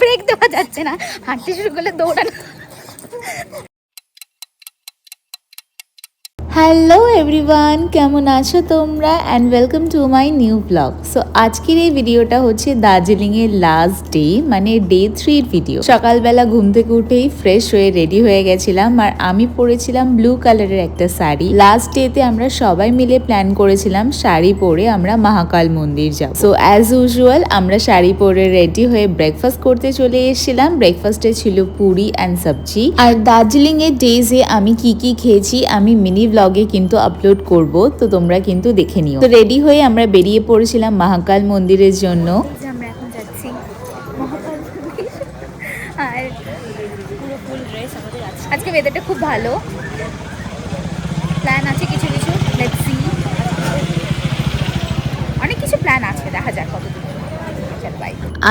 Break দেওয়া যাচ্ছে না, হাঁটতে শুরু করলে দৌড়ানো। হ্যালো এভরিওয়ান, কেমন আছো তোমরা and welcome to my new blog. So আজকের এই ভিডিওটা হচ্ছে দার্জিলিংয়ের লাস্ট ডে, মানে ডে 3 ভিডিও। সকালবেলা ঘুম থেকে উঠেই ফ্রেশ হয়ে রেডি হয়ে গেছিলাম, আর আমি পরেছিলাম ব্লু কালারের একটা শাড়ি। লাস্ট ডেতে আমরা সবাই মিলে প্ল্যান করেছিলাম শাড়ি পরে আমরা মহাকাল মন্দির যাব। সো অ্যাজ ইউজুয়াল আমরা শাড়ি পরে রেডি হয়ে ব্রেকফাস্ট করতে চলে এসেছিলাম। ব্রেকফাস্টে ছিল পুরি অ্যান্ড সবজি। আর দার্জিলিংয়ের ডেজে আমি কি কি খেয়েছি আমি মিনি ব্লগে কিন্তু আপলোড করব, তো তোমরা কিন্তু দেখে নিও। তো রেডি হয়ে আমরা বেরিয়ে পড়েছিলাম মহাকাল মন্দিরের জন্য। আমরা এখন যাচ্ছি মহাকাল মন্দির, আর পুরো ফুল ড্রেস আমাদের আছে। আজকে ওয়েদারটা খুব ভালো, প্ল্যান আছে কিছু কিছু, লেটস সি। অনেক কিছু প্ল্যান আছে, দেখা যাক কতদূর।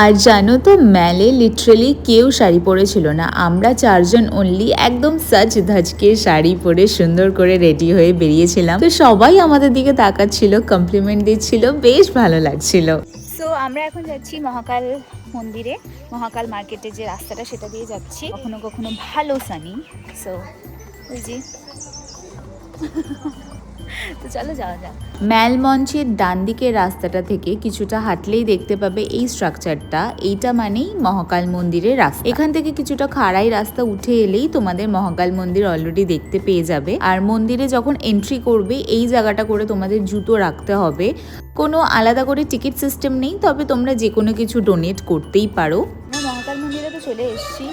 আর জানো তো, মেলে লিটারালি কেউ শাড়ি পরেছিল না, আমরা 4 জন অনলি একদম সাজ ধাজকে শাড়ি পরে সুন্দর করে রেডি হয়ে বেরিয়েছিলাম। তো সবাই আমাদের দিকে তাকাচ্ছিল, কমপ্লিমেন্ট দিচ্ছিল, বেশ ভালো লাগছিল। সো আমরা এখন যাচ্ছি মহাকাল মন্দিরে। মহাকাল মার্কেটের যে রাস্তাটা সেটা দিয়ে যাচ্ছি। কখনো কখনো ভালো সানি। সো ওই যে তো চলো যাওয়া যাক। ম্যাল মঞ্চের ডান দিকের রাস্তাটা থেকে কিছুটা হাঁটলেই দেখতে পাবে এই স্ট্রাকচারটা। এইটা মানেই মহাকাল মন্দিরের রাস্তা। এখান থেকে কিছুটা খাড়াই রাস্তা উঠে এলেই তোমাদের মহাকাল মন্দির অলরেডি দেখতে পেয়ে যাবে। আর মন্দিরে যখন এন্ট্রি করবে এই জায়গাটা করে তোমাদের জুতো রাখতে হবে। কোনো আলাদা করে টিকিট সিস্টেম নেই, তবে তোমরা যে কোনো কিছু ডোনেট করতেই পারো। মহাকাল মন্দিরে তো চলে এসেছি,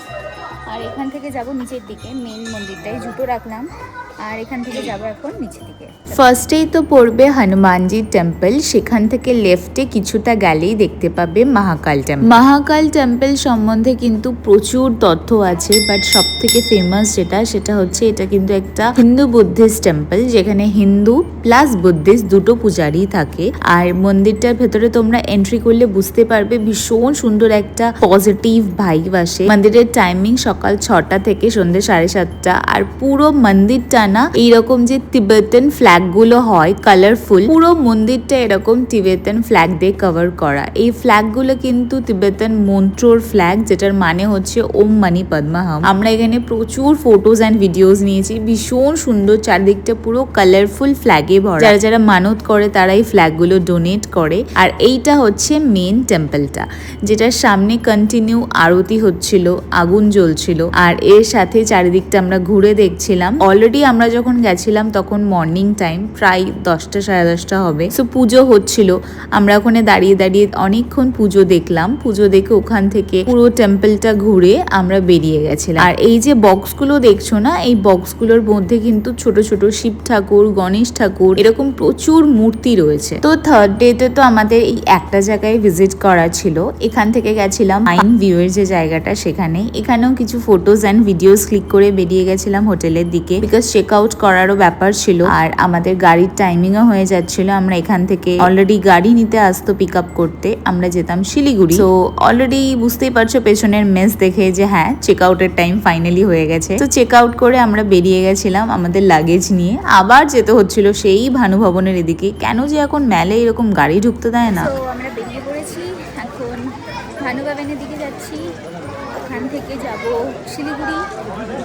আর এখান থেকে যাব নিচের দিকে, মেন মন্দিরটায় জুতো রাখলাম, আর এখান থেকে যাবো এখন নিচের দিকে। ফার্স্টেই তো পড়বে হনুমানজির টেম্পল, সেখান থেকে লেফটে কিছুটা গেলেই দেখতে পাবে মহাকাল টেম্পল। মহাকাল টেম্পল সম্বন্ধে কিন্তু প্রচুর তথ্য আছে, বাট সব থেকে ফেমাস সেটা হচ্ছে এটা কিন্তু একটা হিন্দু বুদ্ধিস্ট টেম্পল, যেখানে হিন্দু প্লাস বুদ্ধিস্ট দুটো পূজারই থাকে। আর মন্দিরটার ভেতরে তোমরা এন্ট্রি করলে বুঝতে পারবে ভীষণ সুন্দর একটা পজিটিভ ভাইব আসে। মন্দিরের টাইমিং সকাল 6টা থেকে সন্ধ্যে 7:30, আর পুরো মন্দিরটা না এইরকম যে তিবেটান ফ্ল্যাগ গুলো হয় কালারফুল, পুরো মন্দিরটা এরকম তিবেটান ফ্ল্যাগ দিয়ে কভার করা। এই ফ্ল্যাগ গুলো কিন্তু তিবেটান মন্ত্রর ফ্ল্যাগ, যেটার মানে হচ্ছে ওম মানি পদ্মাহম। আমরা এখানে প্রচুর ফটোজ অ্যান্ড ভিডিওস নিয়েছি, ভীষণ সুন্দর, চারদিকটা পুরো কালারফুল ফ্ল্যাগে ভরা। যারা যারা মানত করে তারা এই ফ্ল্যাগ গুলো ডোনেট করে। আর এইটা হচ্ছে মেন টেম্পলটা, যেটার সামনে কন্টিনিউ আরতি হচ্ছিল, আগুন জ্বলছিল, আর এর সাথে চারিদিকটা আমরা ঘুরে দেখছিলাম। অলরেডি আমরা যখন গেছিলাম তখন মর্নিং টাইম, প্রায় 10টা 10:30 হবে। সো পুজো হচ্ছিল, আমরা ওখানে দাঁড়িয়ে দাঁড়িয়ে অনেকক্ষণ পুজো দেখলাম। পুজো দেখে ওখান থেকে পুরো টেম্পলটা ঘুরে আমরা বেরিয়ে গেছিলাম। আর এই যে বক্সগুলো দেখছো না, এই বক্সগুলোর মধ্যে কিন্তু ছোট ছোট শিব ঠাকুর, গণেশ ঠাকুর, এরকম প্রচুর মূর্তি রয়েছে। তো থার্ড ডেতে তো আমাদের এই একটা জায়গায় ভিজিট করা ছিল। এখান থেকে গেছিলাম মাইন ভিউ এর যে জায়গাটা সেখানে। এখানেও কিছু ফটোজ অ্যান্ড ভিডিওস ক্লিক করে বেরিয়ে গেছিলাম হোটেলের দিকে, বিকজ চেক আউট করারও ব্যাপার ছিল, আর আমাদের গাড়ির টাইমিংও হয়ে যাচ্ছিল। আমরা এখান থেকে অলরেডি গাড়ি নিতে আসতো পিক আপ করতে, আমরা যেতাম শিলিগুড়ি। তো অলরেডি বুঝতেই পারছো পেছনের মেস দেখে যে হ্যাঁ চেক আউটের টাইম ফাইনালি হয়ে গেছে। তো চেক আউট করে আমরা বেরিয়ে গেছিলাম আমাদের লাগেজ নিয়ে। আবার যেতে হচ্ছিল সেই ভানু ভবনের এদিকে। কেন যে এখন মেলে এরকম গাড়ি ঢুকতে দেয় না। তো আমরা বেরিয়ে পড়েছি, এখন ভানু ভবনের দিকে যাচ্ছি। ওখান থেকে যাব শিলিগুড়ি,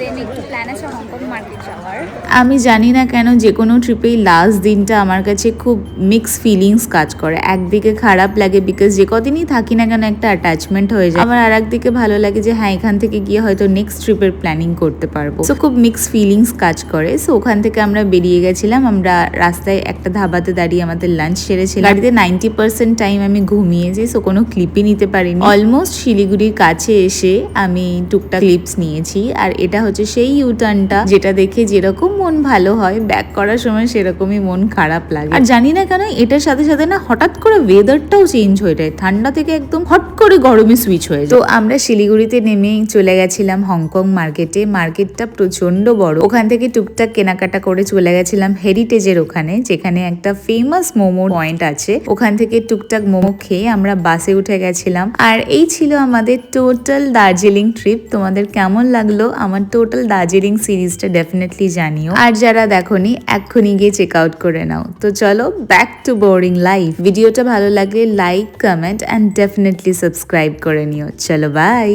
দেন একটু প্ল্যান আছে হংকং মার্কেট যাওয়ার। আমি জানি না কেন যে কোনো ট্রিপেই লাস্ট দিনটা আমার কাছে খুব মিক্স ফিলিংস কাজ করে। একদিকে খারাপ লাগে বিকজ যে কদিনই থাকি না কেন একটা অ্যাটাচমেন্ট হয়ে যায়, আবার আর একদিকে ভালো লাগে যে হ্যাঁ এখান থেকে গিয়ে হয়তো নেক্সট ট্রিপের প্ল্যানিং করতে পারবো। সো খুব মিক্স ফিলিংস কাজ করে। সো ওখান থেকে আমরা বেরিয়ে গেছিলাম। আমরা রাস্তায় একটা ধাবাতে দাঁড়িয়ে আমাদের লাঞ্চ সেরেছিলাম। গাড়িতে 90% টাইম আমি ঘুমিয়েছি, সো কোনো ক্লিপই নিতে পারিনি। অলমোস্ট শিলিগুড়ির কাছে এসে আমি টুকটাক ক্লিপস নিয়েছি। আর এটা হচ্ছে সেই ইউটার্নটা যেটা দেখে যেরকম মন ভালো হয়, ব্যাক করার সময় সেরকমই মন খারাপ লাগে। আর জানি না কেন এটার সাথে সাথে না হঠাৎ করে ওয়েদারটাও চেঞ্জ হয়ে যায়, ঠান্ডা থেকে একদম হট করে গরমে সুইচ হয়ে যায়। তো আমরা শিলিগুড়িতে নেমে চলে গেছিলাম হংকং মার্কেটে। মার্কেটটা প্রচন্ড বড়, ওখান থেকে টুকটাক কেনাকাটা করে চলে গেছিলাম হেরিটেজের ওখানে, যেখানে একটা ফেমাস মোমো পয়েন্ট আছে। ওখান থেকে টুকটাক মোমো খেয়ে আমরা বাসে উঠে গেছিলাম। আর এই ছিল আমাদের টোটাল দার্জিলিং দার্জিলিং ট্রিপ তোমাদের কেমন লাগলো, আমার টোটাল দার্জিলিং সিরিজটা ডেফিনেটলি জানিও। আর যারা দেখোনি এক্ষুনি গিয়ে চেক আউট করে নাও। তো চলো ব্যাক টু বোরিং লাইফ। ভিডিওটা ভালো লাগলে like, comment and definitely subscribe করে নিও। চলো বাই।